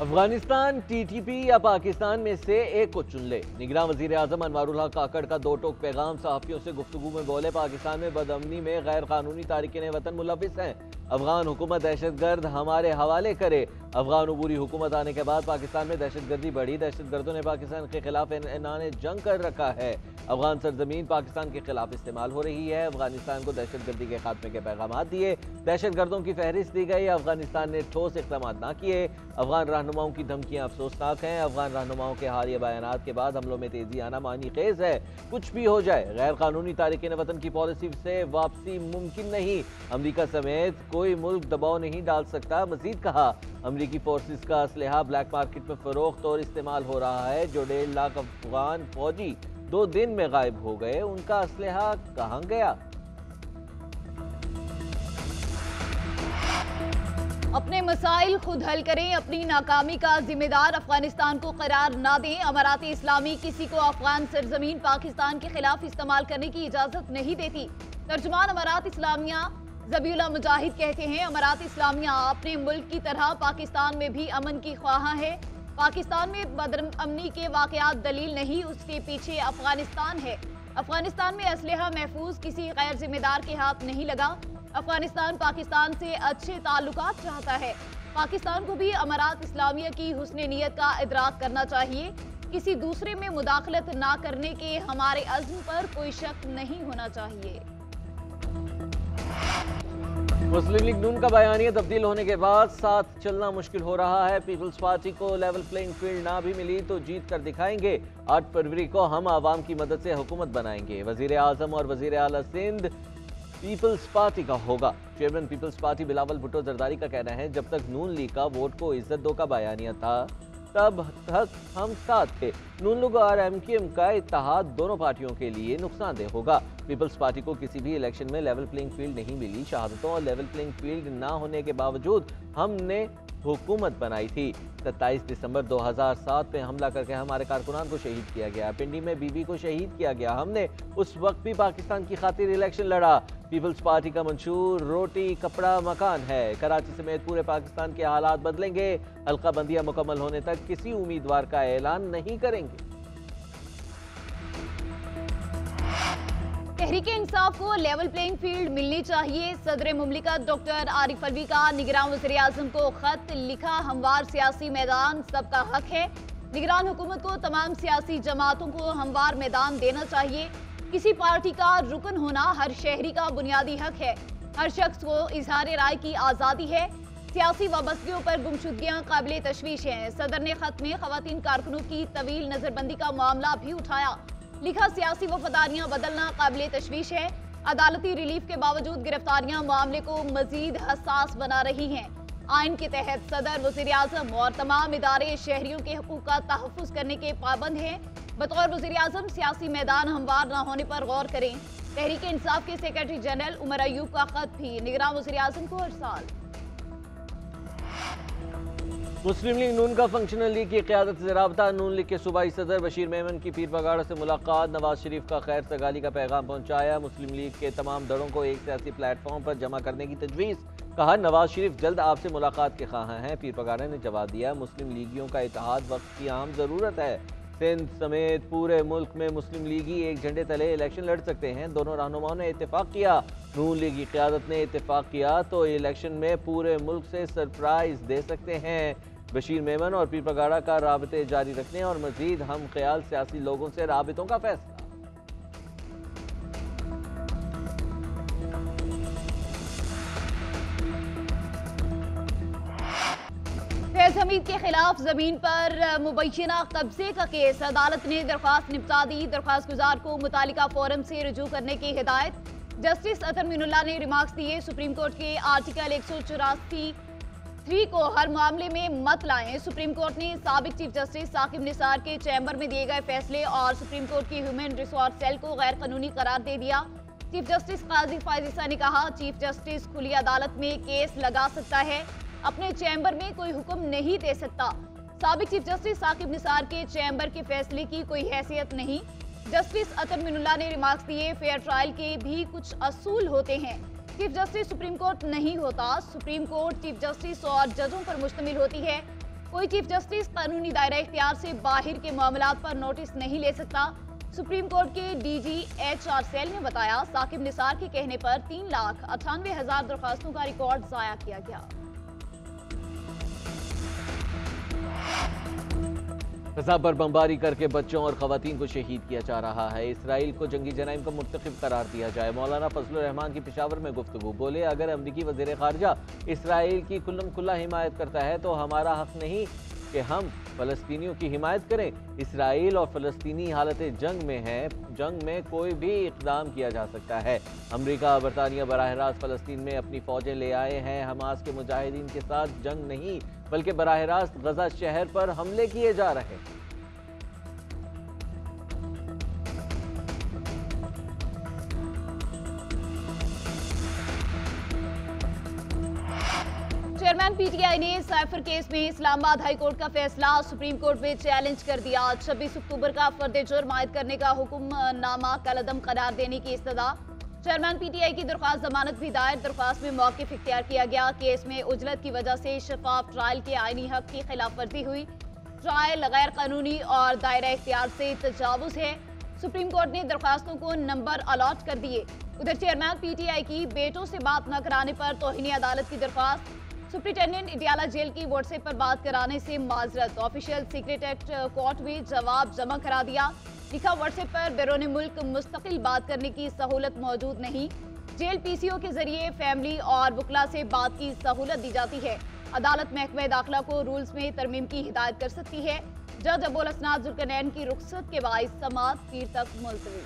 Afghanistan TTP या पाकिस्तान में से एक को चुन ले। निगरान वजीर आजम अनवारुल हक काकड़ का दो टोक पैगाम सहाफियों से गुफ्तगू में बोले, पाकिस्तान में बदअमनी में गैर कानूनी तारिकीन वतन मुलविस हैं। अफगान हुकूमत दहशतगर्द हमारे हवाले करे। अफगान अबूरी हुकूमत आने के बाद पाकिस्तान में दहशतगर्दी बढ़ी। दहशतगर्दों ने पाकिस्तान के खिलाफ ऐलान जंग कर रखा है। अफगान सरजमीन पाकिस्तान के खिलाफ इस्तेमाल हो रही है। अफगानिस्तान को दहशतगर्दी के खात्मे के पैगाम दिए, दहशतगर्दों की फहरिस्त दी गई। अफगानिस्तान ने ठोस इक़दाम ना किए। अफगान रहनुमाओं की धमकियां अफसोसनाक हैं। अफगान रहनुमाओं के हालिया बयानात के बाद हमलों में तेजी आना मानी खेज है। कुछ भी हो जाए, गैर कानूनी तारिकीन वतन की पॉलिसी से वापसी मुमकिन नहीं। अमरीका समेत कोई मुल्क दबाव नहीं डाल सकता। मजीद कहा, अमरीकी फोर्सेस का असलहा ब्लैक मार्केट में फरोख्त और इस्तेमाल हो रहा है। जो 1.5 लाख अफगान फौजी 2 दिन में गायब हो गए, उनका असलहा कहां गया? अपने मसाइल खुद हल करें, अपनी नाकामी का जिम्मेदार अफगानिस्तान को करार ना दें। अमारात इस्लामी किसी को अफगान सरजमीन पाकिस्तान के खिलाफ इस्तेमाल करने की इजाजत नहीं देती। तर्जुमान अमारात इस्लामिया ज़बीउल्लाह मुजाहिद कहते हैं, अमारात इस्लामिया अपने मुल्क की तरह पाकिस्तान में भी अमन की ख्वाहा है। पाकिस्तान में बदअमनी के वाकयात दलील नहीं, उसके पीछे अफगानिस्तान है। अफगानिस्तान में असलहा महफूज किसी गैर जिम्मेदार के हाथ नहीं लगा। अफगानिस्तान पाकिस्तान से अच्छे ताल्लुकात चाहता है। पाकिस्तान को भी अमारात इस्लामिया की हुस्न नीयत का इदराक करना चाहिए। किसी दूसरे में मुदाखलत ना करने के हमारे अज़्म पर कोई शक नहीं होना चाहिए। मुस्लिम लीग नून का बयानिया तब्दील होने के बाद साथ चलना मुश्किल हो रहा है। पीपल्स पार्टी को लेवल प्लेइंग फील्ड ना भी मिली तो जीत कर दिखाएंगे। 8 फरवरी को हम आवाम की मदद से हुकूमत बनाएंगे। वजीर आजम और वजीर आला सिंध पीपल्स पार्टी का होगा। Chairman People's Party Bilawal Bhutto Zardari का कहना है, जब तक नून लीग का वोट को इज्जत दो का बयानिया था तब तक हम साथ थे। नून लीग और एमकेएम का इत्तेहाद दोनों पार्टियों के लिए नुकसानदेह होगा। पीपल्स पार्टी को किसी भी इलेक्शन में लेवल प्लेइंग फील्ड नहीं मिली। शहादतों और लेवल प्लेइंग फील्ड ना होने के बावजूद हमने हुकूमत बनाई थी। 27 दिसंबर 2007 में हमला करके हमारे कारकुनान को शहीद किया गया। पिंडी में बीबी को शहीद किया गया। हमने उस वक्त भी पाकिस्तान की खातिर इलेक्शन लड़ा। पीपल्स पार्टी का मंशूर रोटी कपड़ा मकान है। कराची समेत पूरे पाकिस्तान के हालात बदलेंगे। हल्का बंदियां मुकम्मल होने तक किसी उम्मीदवार का ऐलान नहीं करेंगे। तहरीके इंसाफ को लेवल प्लेइंग फील्ड मिलनी चाहिए। सदर मुमलिकत डॉक्टर आरिफ अलवी का निगरान वज़ीर आज़म को खत लिखा। हमवार सियासी मैदान सबका हक है। निगरान हुकूमत को तमाम सियासी जमातों को हमवार मैदान देना चाहिए। किसी पार्टी का रुकन होना हर शहरी का बुनियादी हक है। हर शख्स को इजहार राय की आज़ादी है। सियासी वाबस्तगियों पर गुमशुदगियाँ काबिल तशवीश हैं। सदर ने खत में खवातीन कारकुनों की तवील नजरबंदी का मामला भी उठाया। लिखा, सियासी वफादारियां बदलना काबिल तशवीश है। अदालती रिलीफ के बावजूद गिरफ्तारियां मामले को मजीद हसास बना रही हैं। आइन के तहत सदर, वज़ीर आज़म और तमाम इदारे शहरियों के हकूक़ का तहफ़्फ़ुज़ करने के पाबंद हैं। बतौर वज़ीर आज़म सियासी मैदान हमवार न होने पर गौर करें। तहरीक इंसाफ के सेक्रेटरी जनरल उमर अयूब का खत भी निगरान वज़ीर आज़म को अरसाल। मुस्लिम लीग नून का फंक्शनल लीग की क़यादत से राबता। नून लीग के सूबाई सदर बशीर मेमन की पीर पगाड़ा से मुलाकात। नवाज शरीफ का खैर सगाली का पैगाम पहुंचाया। मुस्लिम लीग के तमाम दलों को एक सियासी प्लेटफॉर्म पर जमा करने की तजवीज़। कहा, नवाज शरीफ जल्द आपसे मुलाकात के ख्वाह हैं। पीर पगाड़ा ने जवाब दिया, मुस्लिम लीगियों का इत्तेहाद वक्त की अहम ज़रूरत है। सिंध समेत पूरे मुल्क में मुस्लिम लीगी एक झंडे तले इलेक्शन लड़ सकते हैं। दोनों रहनुमाओं ने इत्तेफाक किया। नून लीग की क़यादत ने इत्तेफाक किया तो इलेक्शन में पूरे मुल्क से सरप्राइज दे सकते हैं। बशीर मेमन और पीर पगाड़ा का राबते जारी रखने और मजीद हम ख्याल सियासी लोगों से राबतों का फैसला। फैज हमीद के खिलाफ जमीन पर मुबैना कब्जे का केस। अदालत ने दरख्वास्त निपटा दी। दरख्वास्त गुजार को मुतालिका फोरम से रुजू करने की हिदायत। जस्टिस अतर मीनुल्लाह ने रिमार्क्स दिए, सुप्रीम कोर्ट के आर्टिकल 184(3) को हर मामले में मत लाएं। सुप्रीम कोर्ट ने साबिक चीफ जस्टिस साकिब निसार के चैम्बर में दिए गए फैसले और सुप्रीम कोर्ट की ह्यूमन रिसोर्स सेल को गैर कानूनी करार दे दिया। चीफ जस्टिस काजी फायजिसा ने कहा, चीफ जस्टिस खुली अदालत में केस लगा सकता है, अपने चैम्बर में कोई हुक्म नहीं दे सकता। साबिक चीफ जस्टिस साकिब निसार के चैम्बर के फैसले की कोई हैसियत नहीं। जस्टिस अतर मीनुल्लाह ने रिमार्क्स दिए, फेयर ट्रायल के भी कुछ असूल होते हैं। चीफ जस्टिस सुप्रीम कोर्ट नहीं होता। सुप्रीम कोर्ट चीफ जस्टिस और जजों पर मुश्तमिल होती है। कोई चीफ जस्टिस कानूनी दायरा इख्तियार से बाहर के मामलात पर नोटिस नहीं ले सकता। सुप्रीम कोर्ट के डीजी HR सेल ने बताया, साकिब निसार के कहने पर 3,98,000 दरखास्तों का रिकॉर्ड जाया किया गया। फजा पर बमबारी करके बच्चों और खवातीन को शहीद किया जा रहा है। इसराइल को जंगी जराइम का मुर्तकिब करार दिया जाए। मौलाना फजलुर रहमान की पेशावर में गुफ्तगू। बोले, अगर अमरीकी वज़ीर ख़ारजा इसराइल की खुल्लम खुल्ला हिमायत करता है तो हमारा हक नहीं कि हम फ़लस्तीनियों की हिमायत करें। इसराइल और फ़लस्तीनी हालत जंग में है, जंग में कोई भी इक़दाम किया जा सकता है। अमरीका और बरतानिया बराह रास्त फ़लस्तीन में अपनी फ़ौजें ले आए हैं। हमास के मुजाहिदीन के साथ जंग नहीं बल्कि बराह रास्त गजा शहर पर हमले किए जा रहे हैं। चेयरमैन PTI ने साइफर केस में इस्लामाबाद हाई कोर्ट का फैसला सुप्रीम कोर्ट में चैलेंज कर दिया। 26 अक्टूबर का फर्द जुर्म आयद करने का हुक्मनामा कलअदम करार देने की इस्तदा। चेयरमैन PTI की दरख्वास्त जमानत भी दायर। दरख्वास्त में मौक़िफ़ इख्तियार किया गया। केस में उजलत की वजह से शफाफ ट्रायल के आईनी हक की खिलाफ वर्जी हुई। ट्रायल गैर कानूनी और दायरा इख्तियार से तजावुज़ है। सुप्रीम कोर्ट ने दरख्वास्तों को नंबर अलॉट कर दिए। उधर चेयरमैन PTI की बेटों से बात न कराने पर तौहीन अदालत की दरख्वास्त। सुप्रिंटेंडेंट इडियाला जेल की व्हाट्सएप पर बात कराने से माजरत। ऑफिशियल सीक्रेट एक्ट कोर्ट में जवाब जमा करा दिया। लिखा, व्हाट्सएप पर बैरून मुल्क मुस्तकिल बात करने की सहूलत मौजूद नहीं। जेल PCO के जरिए फैमिली और वकला से बात की सहूलत दी जाती है। अदालत महकमा दाखिला को रूल्स में तरमीम की हिदायत कर सकती है। जज अबुल असनाद जुल्करनैन की रुखसत के बाइस समाअत पीर तक मुलतवी।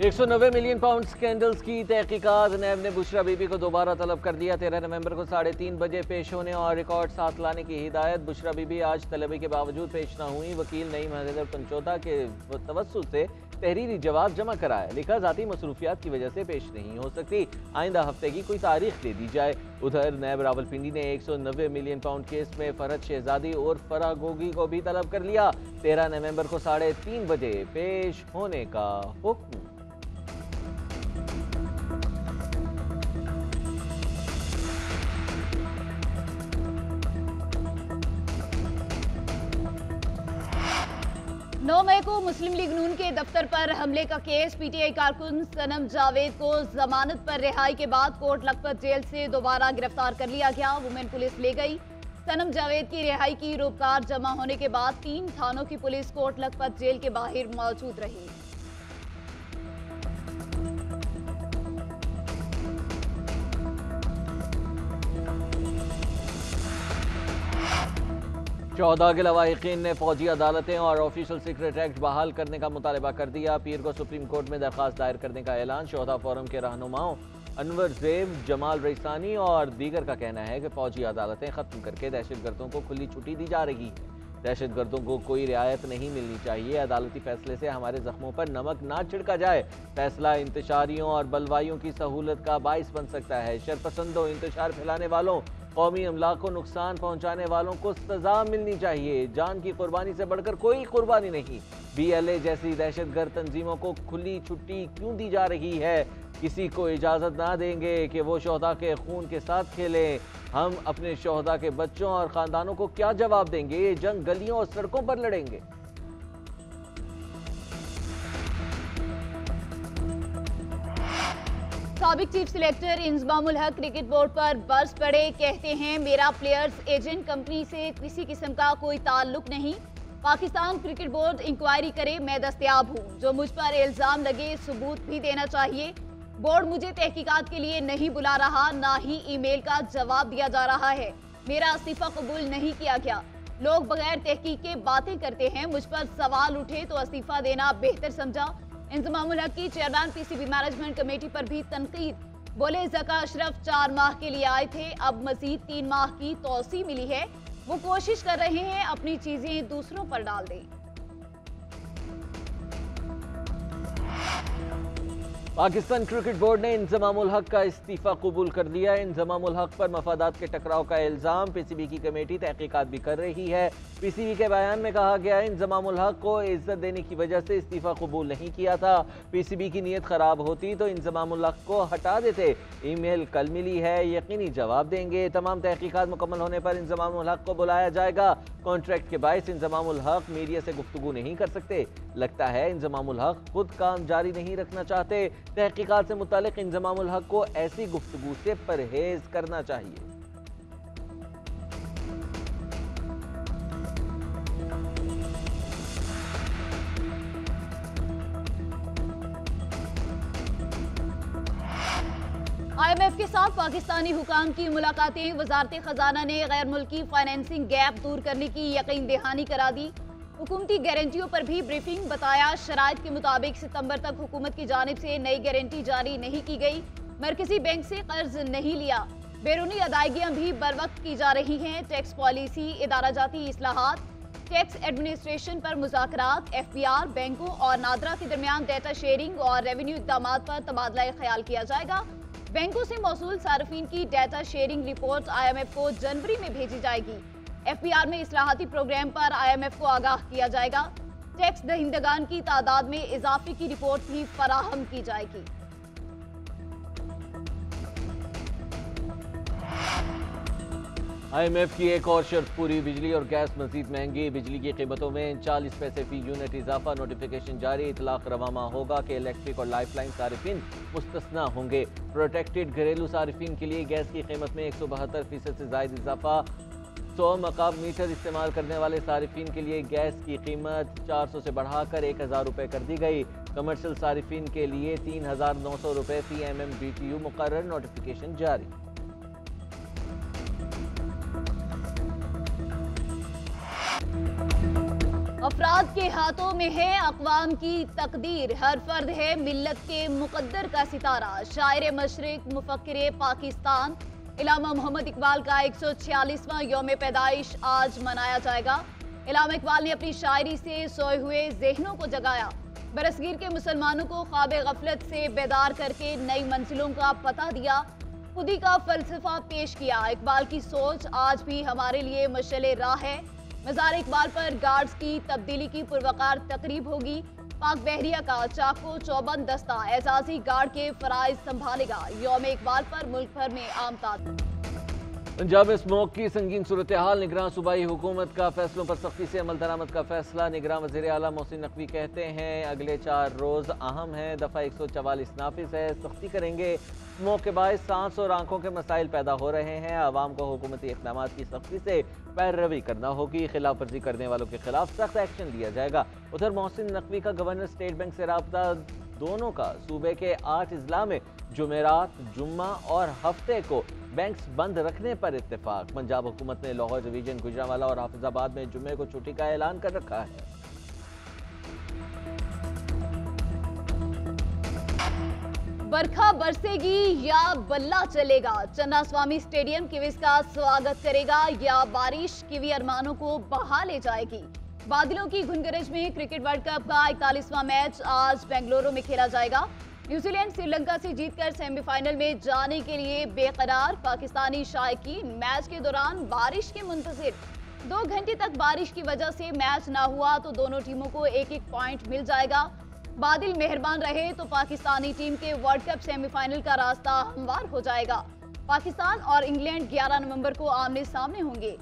190 मिलियन पाउंड स्कैंडल्स की तहकीकात। नैब ने बुशरा बीबी को दोबारा तलब कर दिया। 13 नवंबर को 3:30 बजे पेश होने और रिकॉर्ड साथ लाने की हिदायत। बुशरा बीबी आज तलबी के बावजूद पेश न हुई। वकील नईम हैदर पंचोता के तवस्सुत से तहरीरी जवाब जमा कराया। लिखा, जाती मसरूफियात की वजह से पेश नहीं हो सकती, आइंदा हफ्ते की कोई तारीख दे दी जाए। उधर नैब रावलपिंडी ने 190 मिलियन पाउंड केस में फरहत शहजादी और फराह गोगी को भी तलब कर लिया। 13 नवंबर को 3:30 बजे पेश होने का हुक्म। मई को मुस्लिम लीग नून के दफ्तर पर हमले का केस। PTI कारकुन सनम जावेद को जमानत पर रिहाई के बाद कोट लखपत जेल से दोबारा गिरफ्तार कर लिया गया। वुमेन पुलिस ले गई। सनम जावेद की रिहाई की रोपकार जमा होने के बाद 3 थानों की पुलिस कोट लखपत जेल के बाहर मौजूद रही। चौदह के लवाहिकीन ने फौजी अदालतें और ऑफिशियल सीक्रेट एक्ट बहाल करने का मुतालबा कर दिया। पीर को सुप्रीम कोर्ट में दरख्वास्त दायर करने का ऐलान। चौदह फोरम के रहनुमाओं अनवर ज़ेब, जमाल रईसानी और दीगर का कहना है कि फौजी अदालतें खत्म करके दहशतगर्दों को खुली छुट्टी दी जा रही है। दहशतगर्दों को कोई रियायत नहीं मिलनी चाहिए। अदालती फैसले से हमारे जख्मों पर नमक ना छिड़का जाए। फैसला इंतशारियों और बलवाइयों की सहूलत का बाइस बन सकता है। शरपसंदों, इंतशार फैलाने वालों, कौमी अमलाक को नुकसान पहुंचाने वालों को सजा मिलनी चाहिए। जान की कुर्बानी से बढ़कर कोई कुर्बानी नहीं। BLA जैसी दहशतगर्द तंजीमों को खुली छुट्टी क्यों दी जा रही है? किसी को इजाज़त ना देंगे कि वो शोहदा के खून के साथ खेलें। हम अपने शोहदा के बच्चों और ख़ानदानों को क्या जवाब देंगे? ये जंग गलियों और सड़कों पर लड़ेंगे। साबिक चीफ सिलेक्टर इंजमामुल हक क्रिकेट बोर्ड पर बरस पड़े। कहते हैं, मेरा प्लेयर्स एजेंट कंपनी से किसी किस्म का कोई ताल्लुक नहीं। पाकिस्तान क्रिकेट बोर्ड इंक्वायरी करे, मैं दस्तयाब हूँ। जो मुझ पर इल्जाम लगे सबूत भी देना चाहिए। बोर्ड मुझे तहकीकात के लिए नहीं बुला रहा, ना ही ईमेल का जवाब दिया जा रहा है। मेरा इस्तीफा कबूल नहीं किया गया। लोग बगैर तहकीक के बातें करते हैं। मुझ पर सवाल उठे तो इस्तीफा देना बेहतर समझा। इंजमामुल हक की चेयरमैन PCB मैनेजमेंट कमेटी पर भी तनकीद। बोले, ज़का अशरफ 4 माह के लिए आए थे, अब मजीद 3 माह की तौसी मिली है। वो कोशिश कर रहे हैं अपनी चीजें दूसरों पर डाल दें। पाकिस्तान क्रिकेट बोर्ड ने इंजमामुल हक का इस्तीफा कबूल कर लिया। इंजमामुल हक पर मफादात के टकराव का इल्जाम, पीसीबी की कमेटी तहकीकात भी कर रही है। पीसीबी के बयान में कहा गया है इंजमामुल हक को इज्जत देने की वजह से इस्तीफा कबूल नहीं किया था। पीसीबी की नीयत खराब होती तो इंजमामुल हक को हटा देते। ईमेल कल मिली है, यकीनी जवाब देंगे। तमाम तहकीकात मुकम्मल होने पर इंजमामुल हक को बुलाया जाएगा। कॉन्ट्रैक्ट के बायस इंजमामुल हक मीडिया से गुफ्तगू नहीं कर सकते। लगता है इंजमामुल हक खुद काम जारी नहीं रखना चाहते। तहकीकात से मुतालिक इंजमामुल हक को ऐसी गुफ्तगू से परहेज करना चाहिए। IMF के साथ पाकिस्तानी हुकाम की मुलाकातें, वजारत खजाना ने गैर मुल्की फाइनेंसिंग गैप दूर करने की यकीन दहानी करा दी। हुकूमती गारंटियों पर भी ब्रीफिंग, बताया शराइत के मुताबिक सितंबर तक हुकूमत की जानिब से नई गारंटी जारी नहीं की गई। मरकजी बैंक से कर्ज नहीं लिया। बैरूनी अदायगियां भी बर वक्त की जा रही हैं। टैक्स पॉलिसी, इदारा जाती इस्लाहात, टैक्स एडमिनिस्ट्रेशन पर मुज़ाकरात, FBR, बैंकों और नादरा के दरमियान डेटा शेयरिंग और रेवेन्यू इक़दाम पर तबादला ख्याल किया जाएगा। बैंकों से मौसूल सार्फिन की डेटा शेयरिंग रिपोर्ट IMF को जनवरी में भेजी जाएगी। FBR में इस्लाहाती प्रोग्राम पर IMF को आगाह किया जाएगा। टैक्स दहिंदगान की तादाद में इजाफे की रिपोर्ट भी फराहम की जाएगी। IMF की एक और शर्त पूरी, बिजली और गैस मजीद महंगी। बिजली की कीमतों में 40 पैसे फी यूनिट इजाफा। नोटिफिकेशन जारी, इतलाक रवामा होगा कि इलेक्ट्रिक और लाइफलाइन सारिफिन मुस्तस्ना होंगे। प्रोटेक्टेड घरेलू सारिफिन के लिए गैस की कीमत में 172% से ज्यादा इजाफा। 100 मकाब मीटर इस्तेमाल करने वाले सारिफिन के लिए गैस की कीमत 400 से बढ़ाकर 1000 रुपये कर दी गई। कमर्शियल सारिफिन के लिए 3900 रुपये फी MMBTU मुकर्रर। नोटिफिकेशन जारी। अफराद के हाथों में है अक़वाम की तकदीर, हर फर्द है मिल्लत के मुक़द्दर का सितारा। शायर मशरिक, मुफक्किर पाकिस्तान इलामा मोहम्मद इकबाल का 146वां यौम पैदाइश आज मनाया जाएगा। इलामा इकबाल ने अपनी शायरी से सोए हुए जहनों को जगाया, बरसगीर के मुसलमानों को ख्वाब गफलत से बेदार करके नई मंजिलों का पता दिया, खुदी का फलसफा पेश किया। इकबाल की सोच आज भी हमारे लिए मशअले राह है। मज़ार इकबाल पर गार्ड्स की तब्दीली की पुरवकार तकरीब होगी। पाक बहरिया का चाको चौबंद दस्ता एजाजी गार्ड के फराइज संभालेगा। यौम इकबाल पर मुल्क भर में आम ताज़ियत। पंजाब में स्मोक की संगीन सूरत हाल, निगरान सूबाई हुकूमत का फैसलों पर सख्ती से अमल दरामद का फैसला। निगरान वज़ीर आला मोहसिन नकवी कहते हैं अगले 4 रोज़ अहम है, दफ़ा 144 नाफिज है, सख्ती करेंगे। स्मोक के बायस सांस और आंखों के मसाइल पैदा हो रहे हैं। आवाम को हुकूमती इक़दाम की सख्ती से पैरवी करना होगी। खिलाफ वर्जी करने वालों के खिलाफ सख्त एक्शन लिया जाएगा। उधर मोहसिन नकवी का गवर्नर स्टेट बैंक से राब्ता दोनों का सूबे के 8 अजला में जुमेरात, जुम्मा और हफ्ते को बैंक्स बंद रखने पर इत्तेफाक। पंजाब हुकूमत ने लाहौर डिवीजन, गुजरांवाला और हाफिजाबाद में जुम्मे को छुट्टी का ऐलान कर रखा है। बरखा बरसेगी या बल्ला चलेगा, चन्ना स्वामी स्टेडियम किवीज का स्वागत करेगा या बारिश किवी अरमानों को बहा ले जाएगी। बादलों की घुनगरज में क्रिकेट वर्ल्ड कप का 41वां मैच आज बेंगलुरु में खेला जाएगा। न्यूजीलैंड श्रीलंका से जीतकर सेमीफाइनल में जाने के लिए बेकरार। पाकिस्तानी शायकीन मैच के दौरान बारिश के मुंतजिर। 2 घंटे तक बारिश की वजह से मैच ना हुआ तो दोनों टीमों को 1-1 पॉइंट मिल जाएगा। बादल मेहरबान रहे तो पाकिस्तानी टीम के वर्ल्ड कप सेमीफाइनल का रास्ता हमवार हो जाएगा। पाकिस्तान और इंग्लैंड 11 नवंबर को आमने सामने होंगे।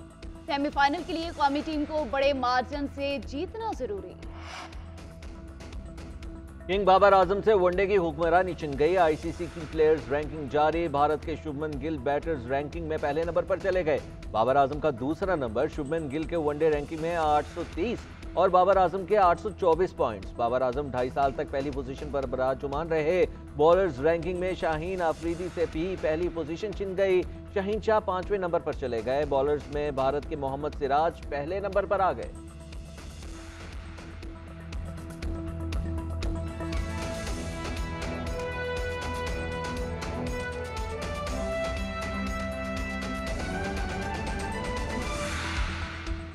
सेमीफाइनल के लिए कौमी टीम को बड़े मार्जिन से जीतना जरूरी। किंग बाबर आजम से वनडे की हुक्मरानी छिन गई। ICC की प्लेयर्स रैंकिंग जारी। भारत के शुभमन गिल बैटर्स रैंकिंग में पहले नंबर पर चले गए। बाबर आजम का दूसरा नंबर, शुभमन गिल के वनडे रैंकिंग में 830 और बाबर आजम के 824 पॉइंट्स। बाबर आजम 2.5 साल तक पहली पोजीशन पर बराजुमान रहे। बॉलर्स रैंकिंग में शाहीन आफरीदी से भी पहली पोजीशन छिन गई। शाहीन शाह 5वें नंबर पर चले गए। बॉलर्स में भारत के मोहम्मद सिराज पहले नंबर पर आ गए।